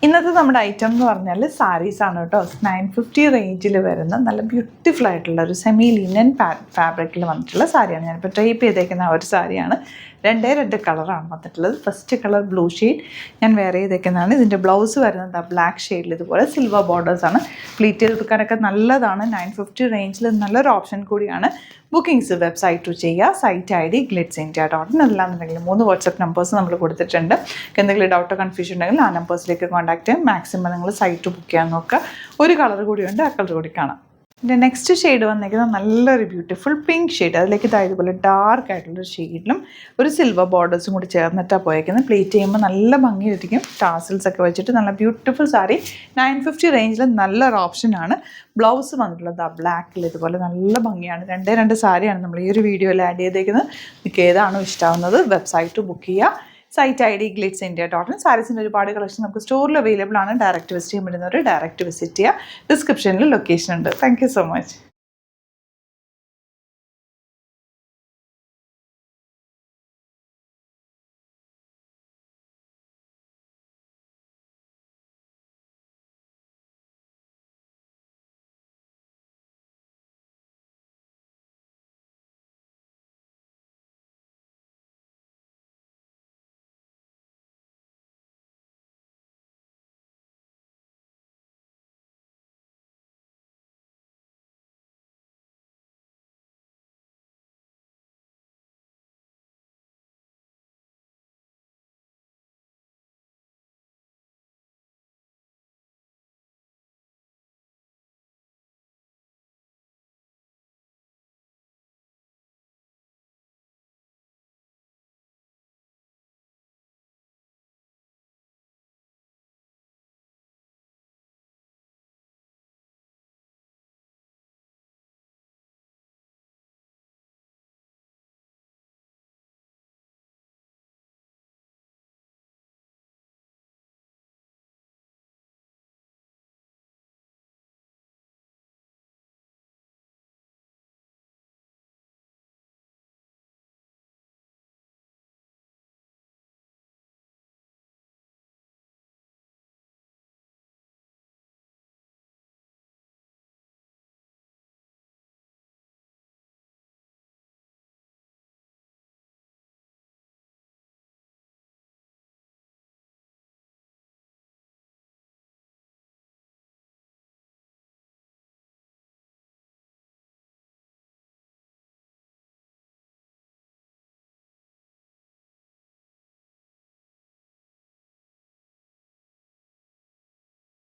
ഇന്നത്തെ നമ്മുടെ ഐറ്റം എന്ന് പറഞ്ഞാൽ സാരീസാണ് കേട്ടോ. 950 റേഞ്ചിൽ വരുന്ന നല്ല ബ്യൂട്ടിഫുൾ ആയിട്ടുള്ള ഒരു സെമി ലിനൻ ഫാബ്രിക്കിൽ വന്നിട്ടുള്ള സാരിയാണ്. ഞാനിപ്പോൾ ഡ്രൈപ്പ് ചെയ്തേക്കുന്ന ആ ഒരു സാരിയാണ്. രണ്ട് കളറാണ് വന്നിട്ടുള്ളത്. ഫസ്റ്റ് കളർ ബ്ലൂ ഷെയ്ഡ് ഞാൻ വെയർ ചെയ്തേക്കുന്നതാണ്. ഇതിൻ്റെ ബ്ലൗസ് വരുന്നത് ബ്ലാക്ക് ഷെയ്ഡിൽ ഇതുപോലെ സിൽവർ ബോർഡേഴ്സാണ്. പ്ലീറ്റ് ചെയ്ത് കൊടുക്കാനൊക്കെ നല്ലതാണ്. 950 റേഞ്ചിൽ നല്ലൊരു ഓപ്ഷൻ കൂടിയാണ്. ബുക്കിംഗ്സ് വെബ്സൈറ്റ് ചെയ്യുക. Site ID glitzindia.in. അല്ലാന്നുണ്ടെങ്കിൽ 3 വാട്സപ്പ് നമ്പേഴ്സ് നമ്മൾ കൊടുത്തിട്ടുണ്ട്. എന്തെങ്കിലും ഡൗട്ടോ കൺഫ്യൂഷൻ ഉണ്ടെങ്കിൽ ആ നമ്പേഴ്സിലേക്ക് കോൺടാക്ട് ചെയ്യാം. മാക്സിമം നിങ്ങൾ സൈറ്റ് ബുക്ക് ചെയ്യാൻ നോക്കുക. ഒരു കളർ കൂടിയുണ്ട്, ആ കളർ കൂടി കാണാം. ഇതിൻ്റെ നെക്സ്റ്റ് ഷെയ്ഡ് വന്നിരിക്കുന്നത് നല്ലൊരു ബ്യൂട്ടിഫുൾ പിങ്ക് ഷെയ്ഡ്. അതിലേക്ക് ഇതുപോലെ ഡാർക്ക് ആയിട്ടുള്ളൊരു ഷെയ്ഡിലും ഒരു സിൽവർ ബോർഡേഴ്സും കൂടി ചേർന്നിട്ടാണ് പോയേക്കുന്നത്. പ്ലേറ്റ് ചെയ്യുമ്പോൾ നല്ല ഭംഗിയായിരിക്കും. ടാസിൽസ് ഒക്കെ വെച്ചിട്ട് നല്ല ബ്യൂട്ടിഫുൾ സാരി. 950 റേഞ്ചിൽ നല്ലൊരു ഓപ്ഷനാണ്. ബ്ലൗസ് വന്നിട്ടുള്ളത് ബ്ലാക്കിൽ ഇതുപോലെ നല്ല ഭംഗിയാണ്. രണ്ട് സാരിയാണ് നമ്മൾ ഈ ഒരു വീഡിയോയിൽ ആഡ് ചെയ്തേക്കുന്നത്. നിങ്ങൾക്ക് ഏതാണോ ഇഷ്ടമാവുന്നത് വെബ്സൈറ്റ് ബുക്ക് ചെയ്യുക. Site ID glitzindia.in. സാരീസിൻ്റെ ഒരുപാട് കളക്ഷൻ നമുക്ക് സ്റ്റോറിൽ അവൈലബിൾ ആണ്. ഡയറക്റ്റ് വിസിറ്റ് ചെയ്യാൻ പറ്റുന്നവർ ഡയറക്റ്റ് വിസിറ്റ് ചെയ്യുക. ഡിസ്ക്രിപ്ഷനിൽ ലൊക്കേഷൻ ഉണ്ട്. Thank you so much.